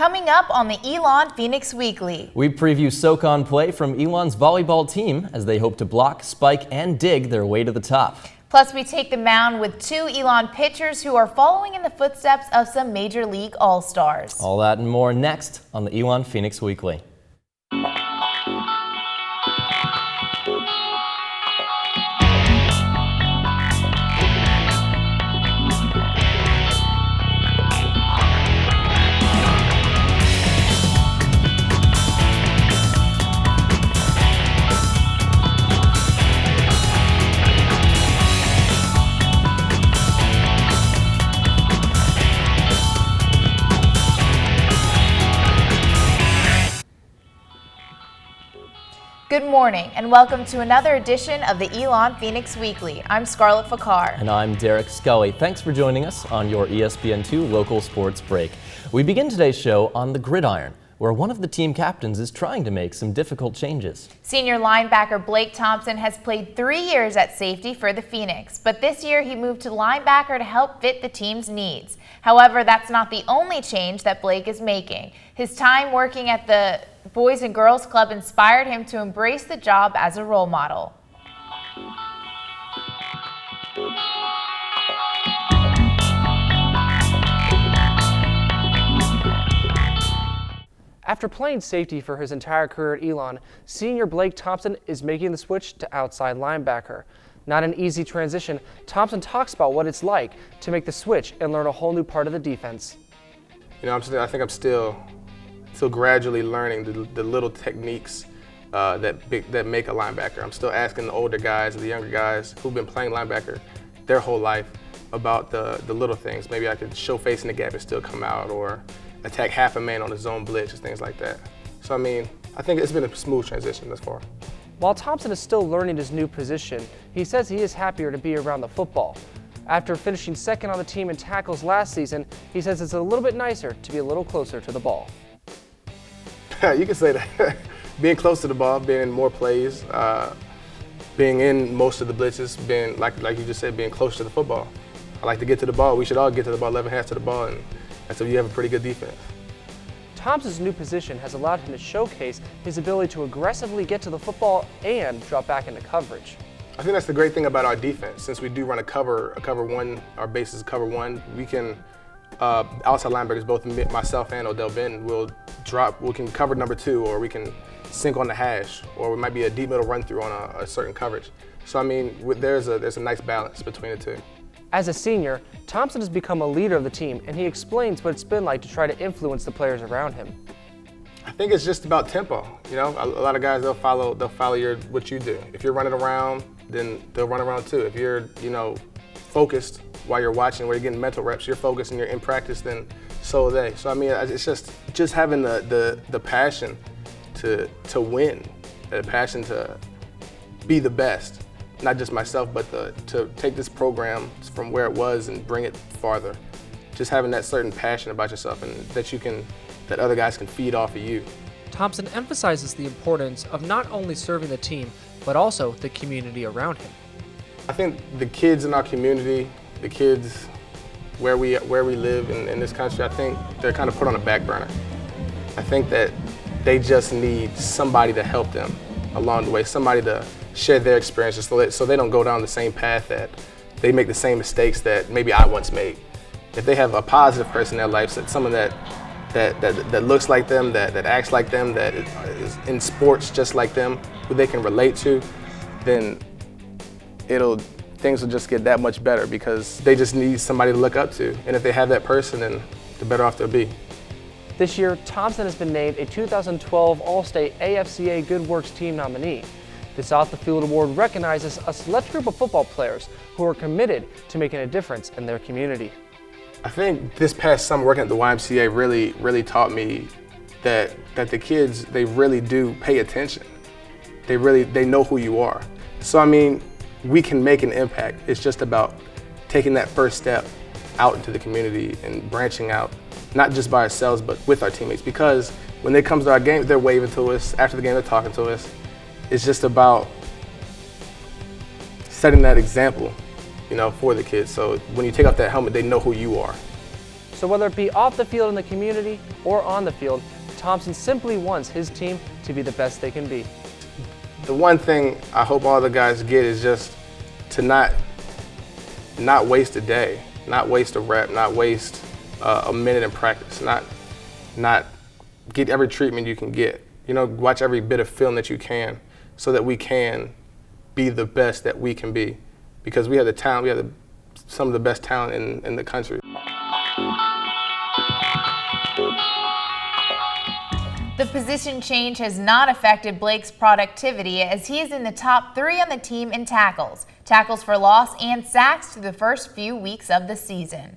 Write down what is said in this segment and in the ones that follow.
Coming up on the Elon Phoenix Weekly. We preview soak-on play from Elon's volleyball team as they hope to block, spike, and dig their way to the top. Plus, we take the mound with two Elon pitchers who are following in the footsteps of some Major League All-Stars. All that and more next on the Elon Phoenix Weekly. Good morning and welcome to another edition of the Elon Phoenix Weekly. I'm Scarlett Fakar. And I'm Derek Scully. Thanks for joining us on your ESPN2 Local Sports Break. We begin today's show on the gridiron, where one of the team captains is trying to make some difficult changes. Senior linebacker Blake Thompson has played 3 years at safety for the Phoenix, but this year he moved to linebacker to help fit the team's needs. However, that's not the only change that Blake is making. His time working at the Boys and Girls Club inspired him to embrace the job as a role model. After playing safety for his entire career at Elon, senior Blake Thompson is making the switch to outside linebacker. Not an easy transition, Thompson talks about what it's like to make the switch and learn a whole new part of the defense. You know, I think I'm still gradually learning the little techniques that make a linebacker. I'm still asking the older guys and the younger guys who've been playing linebacker their whole life about the little things. Maybe I could show face in the gap and still come out, or attack half a man on a zone blitz, and things like that. So I mean, I think it's been a smooth transition thus far. While Thompson is still learning his new position, he says he is happier to be around the football. After finishing second on the team in tackles last season, he says it's a little bit nicer to be a little closer to the ball. You can say that. Being close to the ball, being in more plays, being in most of the blitzes, being like you just said, being close to the football. I like to get to the ball. We should all get to the ball, 11 hands to the ball, and that's if you have a pretty good defense. Thompson's new position has allowed him to showcase his ability to aggressively get to the football and drop back into coverage. I think that's the great thing about our defense. Since we do run a cover one, our base is cover one, we can, outside linebackers, both myself and Odell Ben, we can cover number 2, or we can sink on the hash, or it might be a deep middle run through on a certain coverage. So I mean, there's a nice balance between the two. As a senior, Thompson has become a leader of the team, and he explains what it's been like to try to influence the players around him. I think it's just about tempo. You know, a lot of guys, they'll follow what you do. If you're running around, then they'll run around too. If you're, focused while you're watching, where you're getting mental reps, you're focused and you're in practice, then so are they. So I mean, it's just having the passion to win, the passion to be the best. Not just myself, but to take this program from where it was and bring it farther. Just having that certain passion about yourself, and that other guys can feed off of you. Thompson emphasizes the importance of not only serving the team, but also the community around him. I think the kids in our community, the kids where we live in this country, I think they're kind of put on a back burner. I think that they just need somebody to help them along the way, somebody to share their experiences so they don't go down the same path, that they make the same mistakes that maybe I once made. If they have a positive person in their life, someone that looks like them, that acts like them, that is in sports just like them, who they can relate to, then things will just get that much better, because they just need somebody to look up to. And if they have that person, then the better off they'll be. This year, Thompson has been named a 2012 All-State AFCA Good Works Team nominee. This off-the-field award recognizes a select group of football players who are committed to making a difference in their community. I think this past summer working at the YMCA really taught me that the kids, they really do pay attention. They know who you are. So I mean, we can make an impact. It's just about taking that first step out into the community and branching out, not just by ourselves, but with our teammates. Because when it comes to our game, they're waving to us. After the game, they're talking to us. It's just about setting that example, for the kids. So when you take off that helmet, they know who you are. So whether it be off the field in the community or on the field, Thompson simply wants his team to be the best they can be. The one thing I hope all the guys get is just to not waste a day, not waste a rep, not waste a minute in practice, not get every treatment you can get. You know, watch every bit of film that you can so that we can be the best that we can be. Because we have the talent, we have some of the best talent in the country. The position change has not affected Blake's productivity as he is in the top 3 on the team in tackles for loss and sacks through the first few weeks of the season.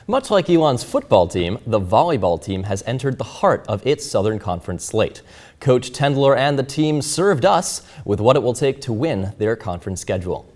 Much like Elon's football team, the volleyball team has entered the heart of its Southern Conference slate. Coach Tendler and the team served us with what it will take to win their conference schedule.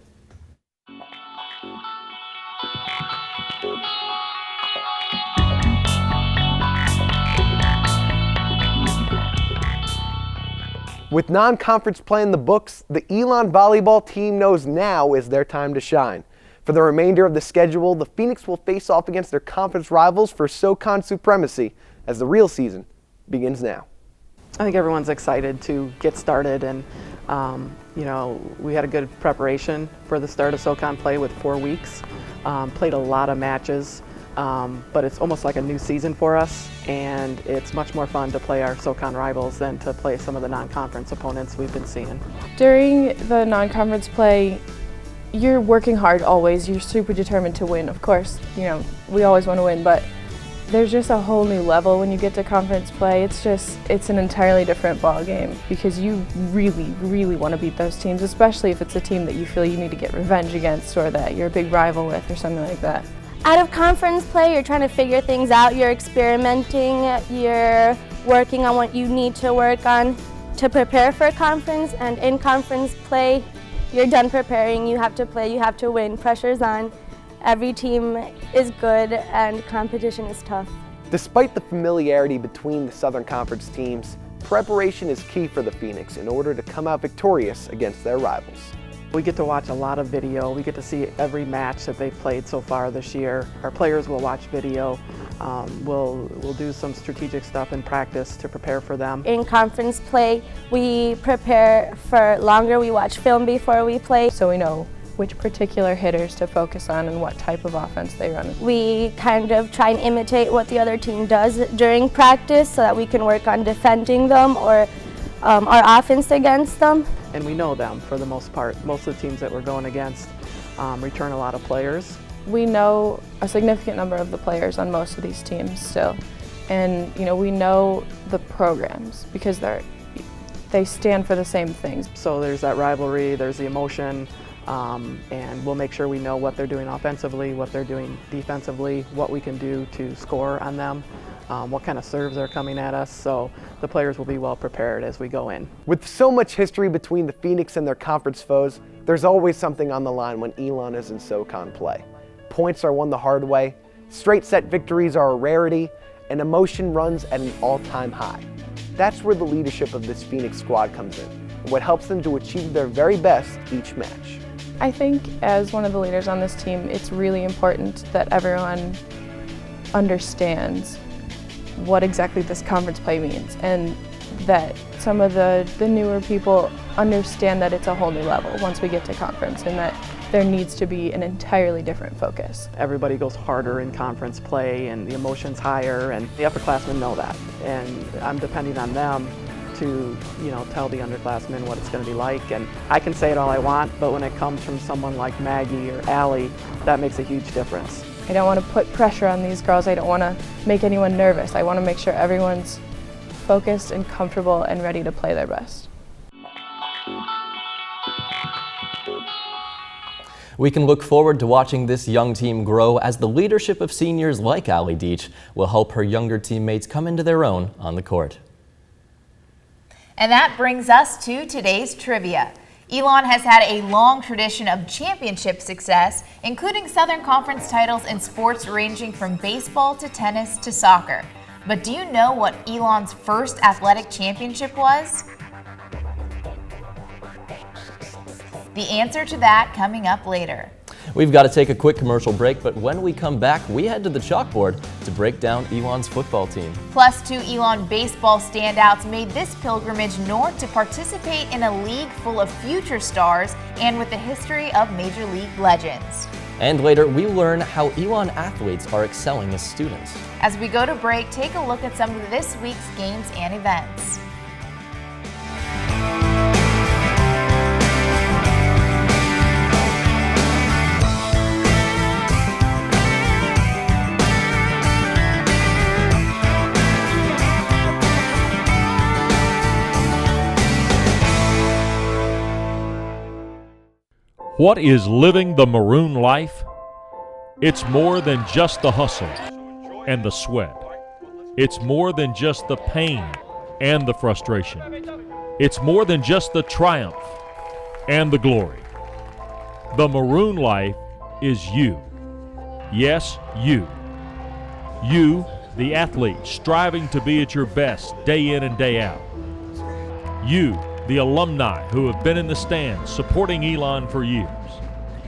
With non-conference play in the books, the Elon volleyball team knows now is their time to shine. For the remainder of the schedule, the Phoenix will face off against their conference rivals for SoCon supremacy as the real season begins now. I think everyone's excited to get started, and you know, we had a good preparation for the start of SoCon play with 4 weeks. Played a lot of matches, but it's almost like a new season for us, and it's much more fun to play our SoCon rivals than to play some of the non-conference opponents we've been seeing. During the non-conference play, you're working hard always. You're super determined to win. Of course, you know, we always want to win, but there's just a whole new level when you get to conference play. It's an entirely different ball game because you really, really want to beat those teams, especially if it's a team that you feel you need to get revenge against or that you're a big rival with or something like that. Out of conference play, you're trying to figure things out, you're experimenting, you're working on what you need to work on to prepare for a conference, and in conference play, you're done preparing, you have to play, you have to win, pressure's on, every team is good, and competition is tough. Despite the familiarity between the Southern Conference teams, preparation is key for the Phoenix in order to come out victorious against their rivals. We get to watch a lot of video. We get to see every match that they've played so far this year. Our players will watch video. We'll do some strategic stuff in practice to prepare for them. In conference play, we prepare for longer. We watch film before we play. So we know which particular hitters to focus on and what type of offense they run. We kind of try and imitate what the other team does during practice so that we can work on defending them or our offense against them. And we know them for the most part. Most of the teams that we're going against return a lot of players. We know a significant number of the players on most of these teams still. And you know, we know the programs because they stand for the same things. So there's that rivalry, there's the emotion, and we'll make sure we know what they're doing offensively, what they're doing defensively, what we can do to score on them. What kind of serves are coming at us, so the players will be well prepared as we go in. With so much history between the Phoenix and their conference foes, there's always something on the line when Elon is in SoCon play. Points are won the hard way, straight set victories are a rarity, and emotion runs at an all-time high. That's where the leadership of this Phoenix squad comes in, and what helps them to achieve their very best each match. I think as one of the leaders on this team, it's really important that everyone understands what exactly this conference play means, and that some of the newer people understand that it's a whole new level once we get to conference, and that there needs to be an entirely different focus. Everybody goes harder in conference play and the emotion's higher, and the upperclassmen know that. And I'm depending on them to, you know, tell the underclassmen what it's going to be like. And I can say it all I want, but when it comes from someone like Maggie or Allie, that makes a huge difference. I don't want to put pressure on these girls. I don't want to make anyone nervous. I want to make sure everyone's focused and comfortable and ready to play their best. We can look forward to watching this young team grow as the leadership of seniors like Allie Deach will help her younger teammates come into their own on the court. And that brings us to today's trivia. Elon has had a long tradition of championship success, including Southern Conference titles in sports ranging from baseball to tennis to soccer. But do you know what Elon's first athletic championship was? The answer to that coming up later. We've got to take a quick commercial break, but when we come back, we head to the chalkboard to break down Elon's football team. Plus, 2 Elon baseball standouts made this pilgrimage north to participate in a league full of future stars and with the history of Major League legends. And later, we learn how Elon athletes are excelling as students. As we go to break, take a look at some of this week's games and events. What is living the maroon life? It's more than just the hustle and the sweat. It's more than just the pain and the frustration. It's more than just the triumph and the glory. The maroon life is you. Yes, you. You, the athlete, striving to be at your best day in and day out. You, the alumni who have been in the stands supporting Elon for years.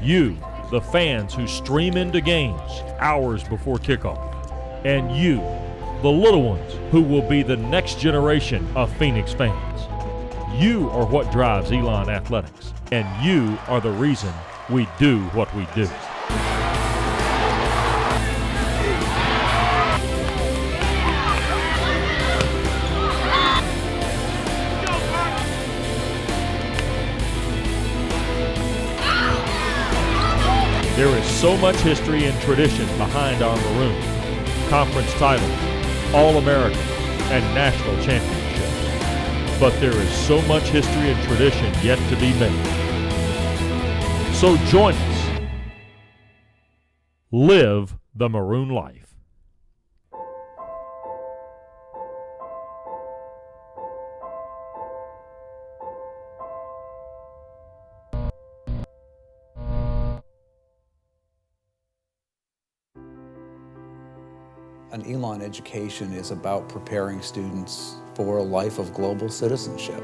You, the fans who stream into games hours before kickoff. And you, the little ones who will be the next generation of Phoenix fans. You are what drives Elon Athletics, and you are the reason we do what we do. There is so much history and tradition behind our maroon. Conference titles, All-American, and national championships. But there is so much history and tradition yet to be made. So join us. Live the maroon life. An Elon education is about preparing students for a life of global citizenship.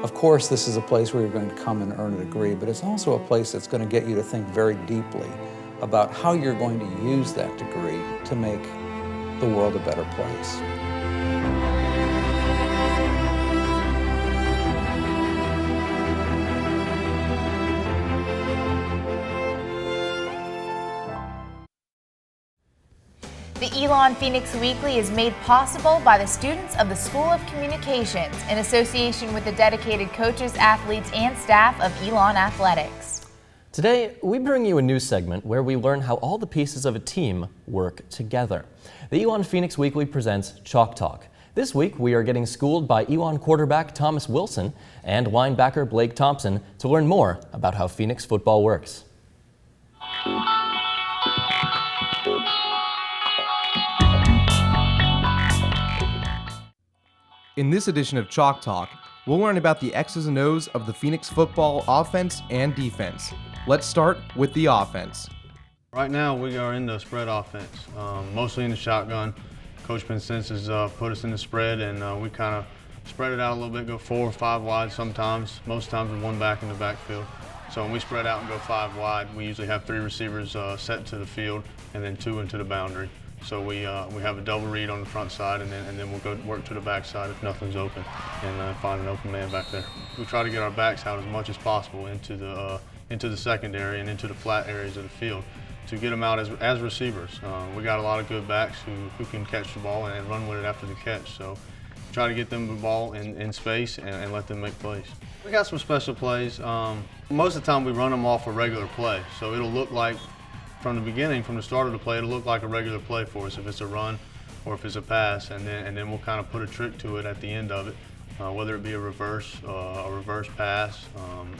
Of course, this is a place where you're going to come and earn a degree, but it's also a place that's going to get you to think very deeply about how you're going to use that degree to make the world a better place. The Elon Phoenix Weekly is made possible by the students of the School of Communications in association with the dedicated coaches, athletes, and staff of Elon Athletics. Today, we bring you a new segment where we learn how all the pieces of a team work together. The Elon Phoenix Weekly presents Chalk Talk. This week, we are getting schooled by Elon quarterback Thomas Wilson and linebacker Blake Thompson to learn more about how Phoenix football works. In this edition of Chalk Talk, we'll learn about the X's and O's of the Phoenix football offense and defense. Let's start with the offense. Right now we are in the spread offense, mostly in the shotgun. Coach Pencenz has put us in the spread, and we kind of spread it out a little bit, go 4 or 5 wide sometimes, most times with 1 back in the backfield. So when we spread out and go 5 wide, we usually have 3 receivers set to the field and then 2 into the boundary. So we have a double read on the front side, and then we'll go work to the back side if nothing's open, and find an open man back there. We try to get our backs out as much as possible into the secondary and into the flat areas of the field to get them out as receivers. We got a lot of good backs who can catch the ball and run with it after the catch. So try to get them the ball in space and let them make plays. We got some special plays. Most of the time we run them off a regular play, so it'll look like from the beginning, from the start of the play, it'll look like a regular play for us if it's a run or if it's a pass, and then we'll kind of put a trick to it at the end of it, whether it be a reverse pass,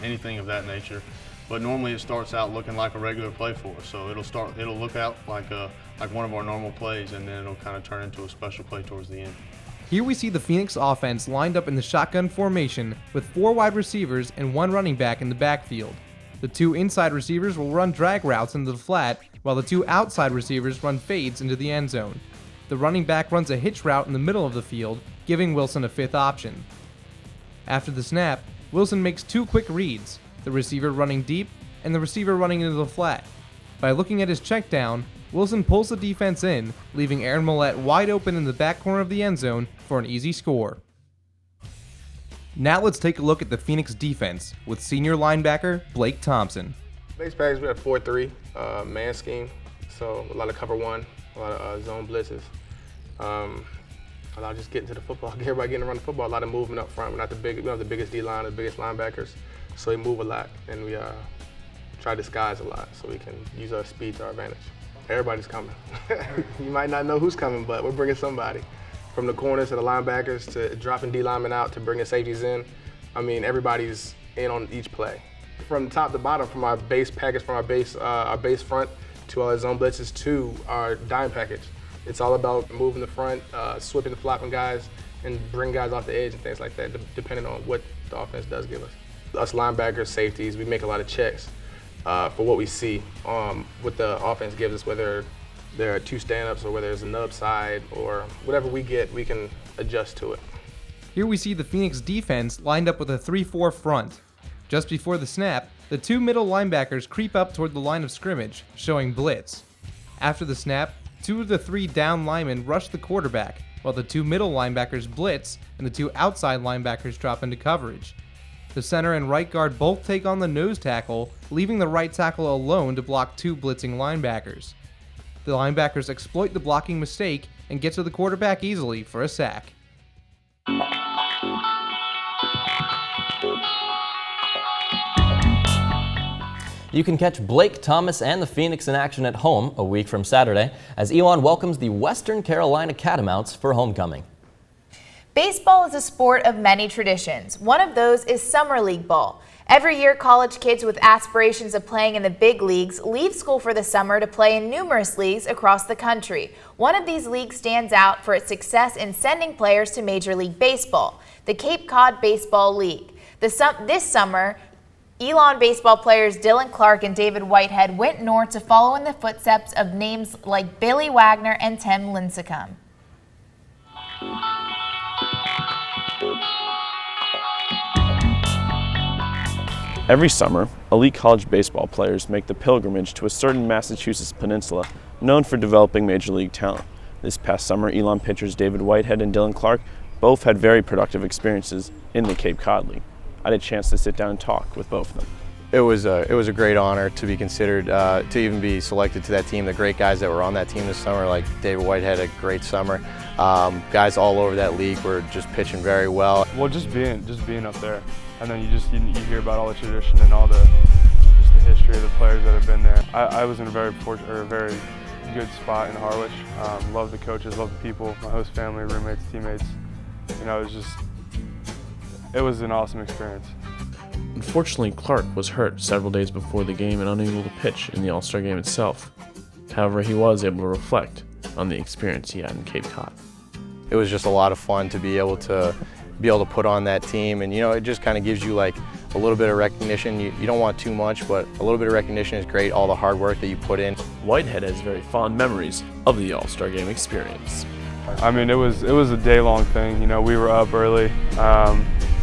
anything of that nature. But normally it starts out looking like a regular play for us, so it'll look out like one of our normal plays, and then it'll kind of turn into a special play towards the end. Here we see the Phoenix offense lined up in the shotgun formation with 4 wide receivers and 1 running back in the backfield. The 2 inside receivers will run drag routes into the flat, while the 2 outside receivers run fades into the end zone. The running back runs a hitch route in the middle of the field, giving Wilson a 5th option. After the snap, Wilson makes 2 quick reads, the receiver running deep and the receiver running into the flat. By looking at his check down, Wilson pulls the defense in, leaving Aaron Millette wide open in the back corner of the end zone for an easy score. Now let's take a look at the Phoenix defense with senior linebacker Blake Thompson. Base package, we have 4-3 man scheme, so a lot of cover one, a lot of zone blitzes. A lot of just getting to the football, everybody getting to run the football, a lot of movement up front. We're not we don't have the biggest D-line, the biggest linebackers, so we move a lot, and we try to disguise a lot so we can use our speed to our advantage. Everybody's coming. You might not know who's coming, but we're bringing somebody. From the corners to the linebackers to dropping D linemen out to bringing safeties in. I mean, everybody's in on each play. From top to bottom, from our base package, from our base front to our zone blitzes to our dime package. It's all about moving the front, sweeping the flopping guys, and bring guys off the edge and things like that, depending on what the offense does give us. Us linebackers, safeties, we make a lot of checks for what we see, what the offense gives us, whether there are two stand-ups or whether there's a nub side or whatever we get, we can adjust to it. Here we see the Phoenix defense lined up with a 3-4 front. Just before the snap, the two middle linebackers creep up toward the line of scrimmage, showing blitz. After the snap, 2 of the 3 down linemen rush the quarterback, while the 2 middle linebackers blitz and the 2 outside linebackers drop into coverage. The center and right guard both take on the nose tackle, leaving the right tackle alone to block 2 blitzing linebackers. The linebackers exploit the blocking mistake and get to the quarterback easily for a sack. You can catch Blake Thomas and the Phoenix in action at home a week from Saturday as Elon welcomes the Western Carolina Catamounts for homecoming. Baseball is a sport of many traditions. One of those is Summer League ball. Every year, college kids with aspirations of playing in the big leagues leave school for the summer to play in numerous leagues across the country. One of these leagues stands out for its success in sending players to Major League Baseball, the Cape Cod Baseball League. This summer, Elon baseball players Dylan Clark and David Whitehead went north to follow in the footsteps of names like Billy Wagner and Tim Lincecum. Every summer, elite college baseball players make the pilgrimage to a certain Massachusetts peninsula known for developing major league talent. This past summer, Elon pitchers David Whitehead and Dylan Clark both had very productive experiences in the Cape Cod League. I had a chance to sit down and talk with both of them. It was a great honor to be considered, to even be selected to that team. The great guys that were on that team this summer, like David Whitehead, had a great summer. Guys all over that league were just pitching very well. Well, just being up there, and then you hear about all the tradition and all the history of the players that have been there. I was in a very good spot in Harwich. Love the coaches, love the people, my host family, roommates, teammates. You know, it was an awesome experience. Unfortunately, Clark was hurt several days before the game and unable to pitch in the All-Star game itself. However, he was able to reflect on the experience he had in Cape Cod. It was just a lot of fun to be able to put on that team, and it just kind of gives you like a little bit of recognition. You don't want too much, but a little bit of recognition is great, all the hard work that you put in. Whitehead has very fond memories of the All-Star game experience. I mean, it was a day-long thing. We were up early.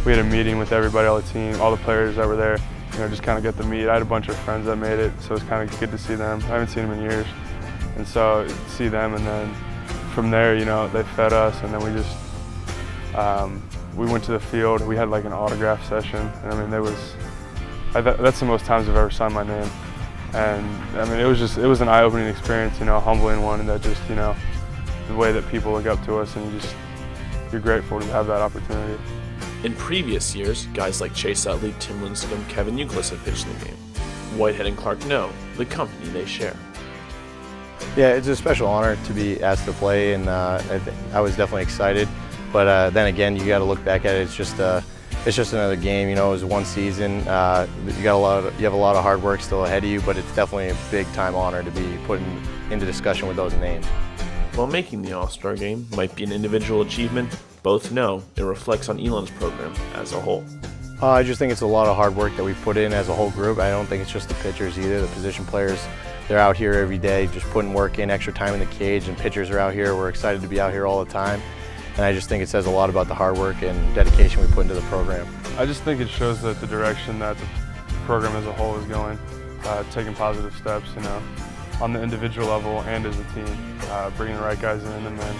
We had a meeting with everybody on the team, all the players that were there, just kind of get to meet. I had a bunch of friends that made it, so it was kind of good to see them. I haven't seen them in years. And so see them, and then from there, they fed us, and then we went to the field. We had like an autograph session, and I mean, that's the most times I've ever signed my name. And I mean, it was an eye-opening experience, a humbling one, and that just, the way that people look up to us, and you're grateful to have that opportunity. In previous years, guys like Chase Utley, Tim Lincecum, Kevin Youkilis have pitched in the game. Whitehead and Clark know the company they share. Yeah, it's a special honor to be asked to play, and I was definitely excited. But then again, you got to look back at it. It's just another game. It was one season. You have a lot of hard work still ahead of you, but it's definitely a big time honor to be put into discussion with those names. While making the All-Star game might be an individual achievement, both know it reflects on Elon's program as a whole. I just think it's a lot of hard work that we've put in as a whole group. I don't think it's just the pitchers either. The position players, they're out here every day just putting work in, extra time in the cage, and pitchers are out here. We're excited to be out here all the time. And I just think it says a lot about the hard work and dedication we put into the program. I just think it shows that the direction that the program as a whole is going. taking positive steps, on the individual level and as a team, bringing the right guys in and then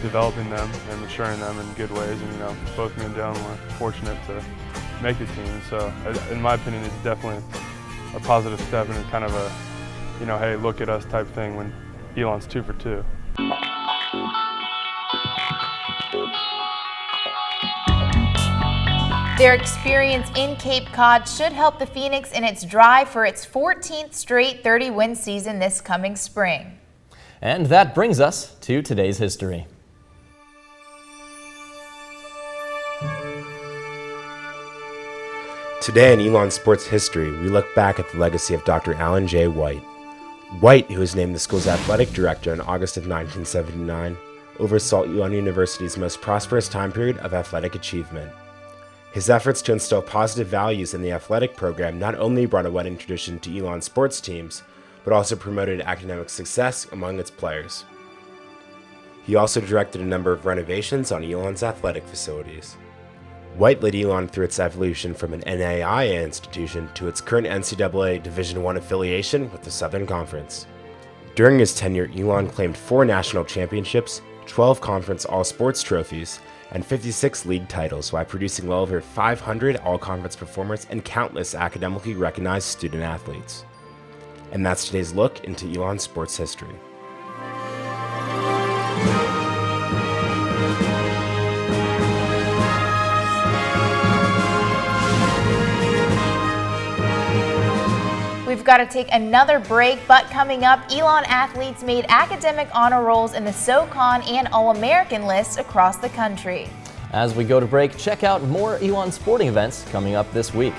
developing them and maturing them in good ways. And both me and Dylan were fortunate to make the team. So in my opinion, it's definitely a positive step and it's kind of a, hey, look at us type thing when Elon's 2 for 2. Their experience in Cape Cod should help the Phoenix in its drive for its 14th straight 30-win season this coming spring. And that brings us to today's history. Today in Elon Sports History, we look back at the legacy of Dr. Alan J. White. White, who was named the school's athletic director in August of 1979, oversaw Elon University's most prosperous time period of athletic achievement. His efforts to instill positive values in the athletic program not only brought a winning tradition to Elon sports teams, but also promoted academic success among its players. He also directed a number of renovations on Elon's athletic facilities. White led Elon through its evolution from an NAIA institution to its current NCAA Division I affiliation with the Southern Conference. During his tenure, Elon claimed 4 national championships, 12 conference all-sports trophies, and 56 league titles while producing well over 500 all-conference performers and countless academically recognized student athletes. And that's today's look into Elon sports history. We've got to take another break, but coming up, Elon athletes made academic honor rolls in the SoCon and All-American lists across the country. As we go to break, check out more Elon sporting events coming up this week.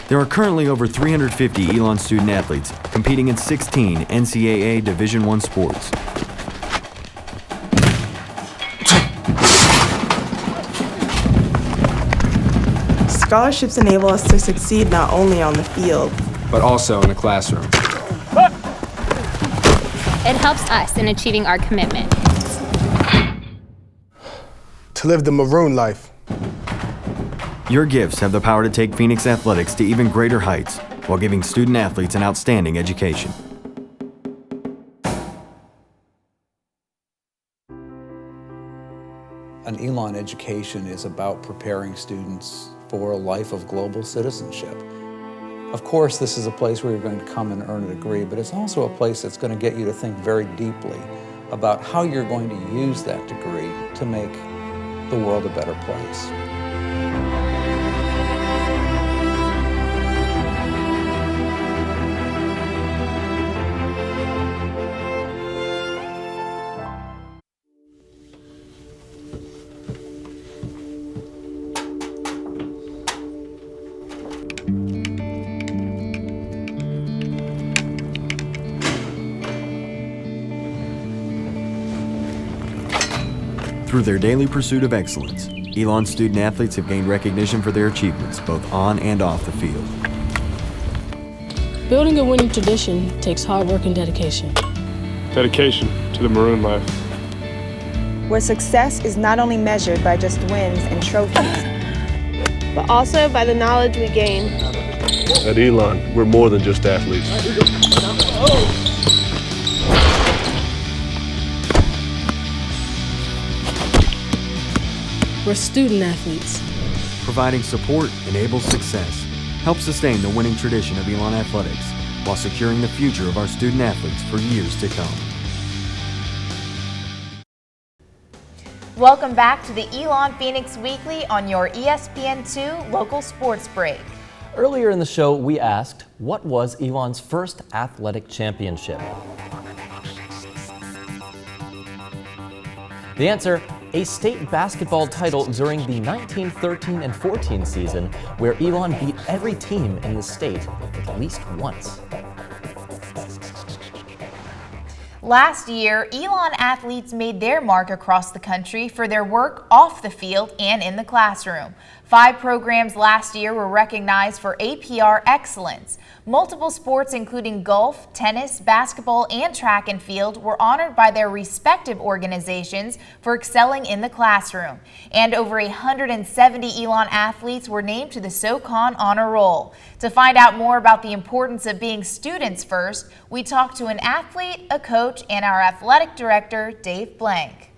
There are currently over 350 Elon student athletes competing in 16 NCAA Division I sports. Scholarships enable us to succeed not only on the field, but also in the classroom. It helps us in achieving our commitment. To live the maroon life. Your gifts have the power to take Phoenix athletics to even greater heights while giving student athletes an outstanding education. An Elon education is about preparing students for a life of global citizenship. Of course, this is a place where you're going to come and earn a degree, but it's also a place that's going to get you to think very deeply about how you're going to use that degree to make the world a better place. Through their daily pursuit of excellence, Elon student athletes have gained recognition for their achievements both on and off the field. Building a winning tradition takes hard work and dedication. Dedication to the maroon life. Where success is not only measured by just wins and trophies, but also by the knowledge we gain. At Elon, we're more than just athletes. We're student athletes. Providing support enables success, helps sustain the winning tradition of Elon athletics, while securing the future of our student athletes for years to come. Welcome back to the Elon Phoenix Weekly on your ESPN2 Local Sports Break. Earlier in the show, we asked, what was Elon's first athletic championship? The answer, a state basketball title during the 1913 and 14 season, where Elon beat every team in the state at least once. Last year, Elon athletes made their mark across the country for their work off the field and in the classroom. 5 programs last year were recognized for APR excellence. Multiple sports including golf, tennis, basketball, and track and field were honored by their respective organizations for excelling in the classroom. And over 170 Elon athletes were named to the SoCon Honor Roll. To find out more about the importance of being students first, we talked to an athlete, a coach, and our athletic director, Dave Blank.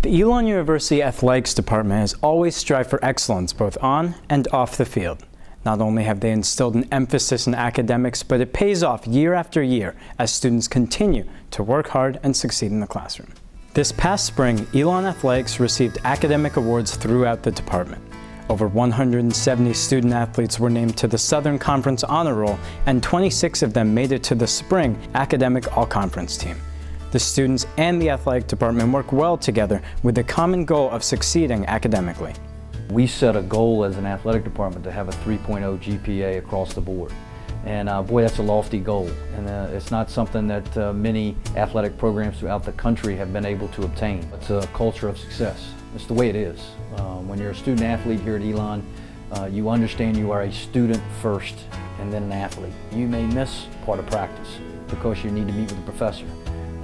The Elon University Athletics Department has always strived for excellence both on and off the field. Not only have they instilled an emphasis in academics, but it pays off year after year as students continue to work hard and succeed in the classroom. This past spring, Elon Athletics received academic awards throughout the department. Over 170 student athletes were named to the Southern Conference Honor Roll, and 26 of them made it to the spring academic all-conference team. The students and the athletic department work well together with the common goal of succeeding academically. We set a goal as an athletic department to have a 3.0 GPA across the board. And boy, that's a lofty goal. And it's not something that many athletic programs throughout the country have been able to obtain. It's a culture of success. It's the way it is. When you're a student athlete here at Elon, you understand you are a student first and then an athlete. You may miss part of practice because you need to meet with the professor.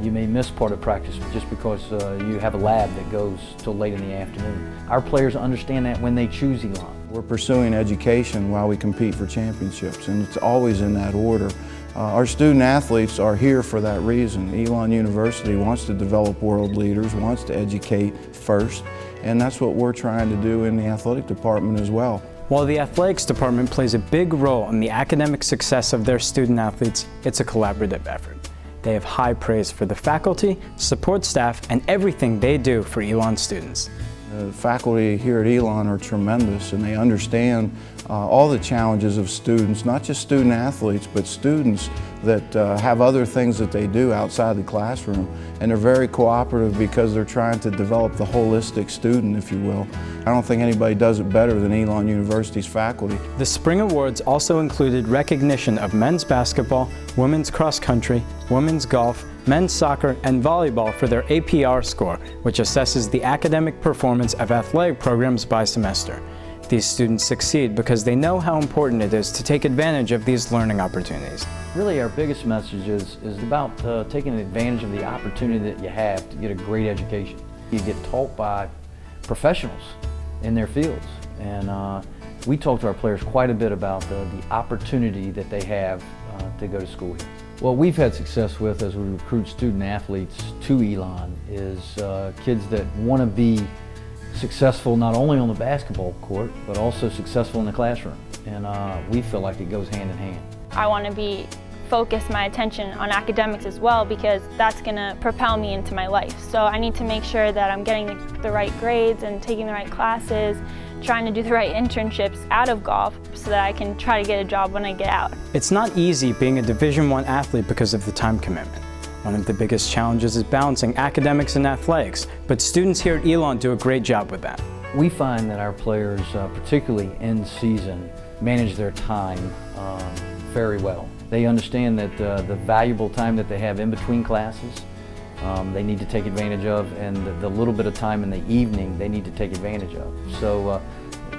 You may miss part of practice just because you have a lab that goes till late in the afternoon. Our players understand that when they choose Elon. We're pursuing education while we compete for championships, and it's always in that order. Our student athletes are here for that reason. Elon University wants to develop world leaders, wants to educate first, and that's what we're trying to do in the athletic department as well. While the athletics department plays a big role in the academic success of their student athletes, it's a collaborative effort. They have high praise for the faculty, support staff, and everything they do for Elon students. The faculty here at Elon are tremendous, and they understand all the challenges of students, not just student athletes, but students that have other things that they do outside the classroom. And they're very cooperative because they're trying to develop the holistic student, if you will. I don't think anybody does it better than Elon University's faculty. The spring awards also included recognition of men's basketball, women's cross country, women's golf, men's soccer, and volleyball for their APR score, which assesses the academic performance of athletic programs by semester. These students succeed because they know how important it is to take advantage of these learning opportunities. Really, our biggest message is about taking advantage of the opportunity that you have to get a great education. You get taught by professionals in their fields, and we talk to our players quite a bit about the opportunity that they have to go to school here. What we've had success with as we recruit student athletes to Elon is kids that want to be successful not only on the basketball court, but also successful in the classroom. And we feel like it goes hand in hand. I want to focus my attention on academics as well, because that's going to propel me into my life. So I need to make sure that I'm getting the right grades and taking the right classes, trying to do the right internships out of golf so that I can try to get a job when I get out. It's not easy being a Division I athlete because of the time commitment. One of the biggest challenges is balancing academics and athletics, but students here at Elon do a great job with that. We find that our players, particularly in season, manage their time very well. They understand that the valuable time that they have in between classes, they need to take advantage of, and the little bit of time in the evening they need to take advantage of. So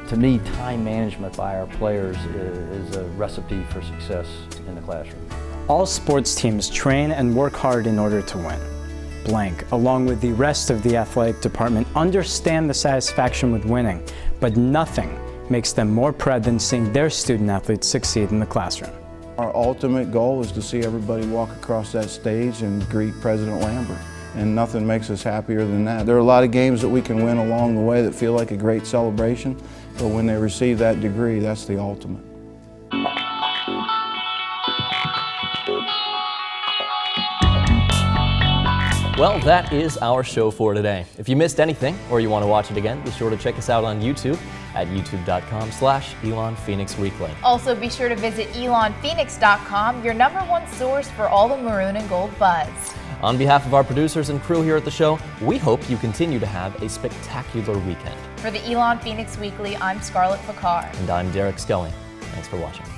to me, time management by our players is a recipe for success in the classroom. All sports teams train and work hard in order to win. Blank, along with the rest of the athletic department, understand the satisfaction with winning, but nothing makes them more proud than seeing their student athletes succeed in the classroom. Our ultimate goal is to see everybody walk across that stage and greet President Lambert, and nothing makes us happier than that. There are a lot of games that we can win along the way that feel like a great celebration, but when they receive that degree, that's the ultimate. Well, that is our show for today. If you missed anything or you want to watch it again, be sure to check us out on YouTube at youtube.com/Elon Phoenix Weekly. Also, be sure to visit elonphoenix.com, your #1 source for all the maroon and gold buzz. On behalf of our producers and crew here at the show, we hope you continue to have a spectacular weekend. For the Elon Phoenix Weekly, I'm Scarlett Fakar. And I'm Derek Skelly. Thanks for watching.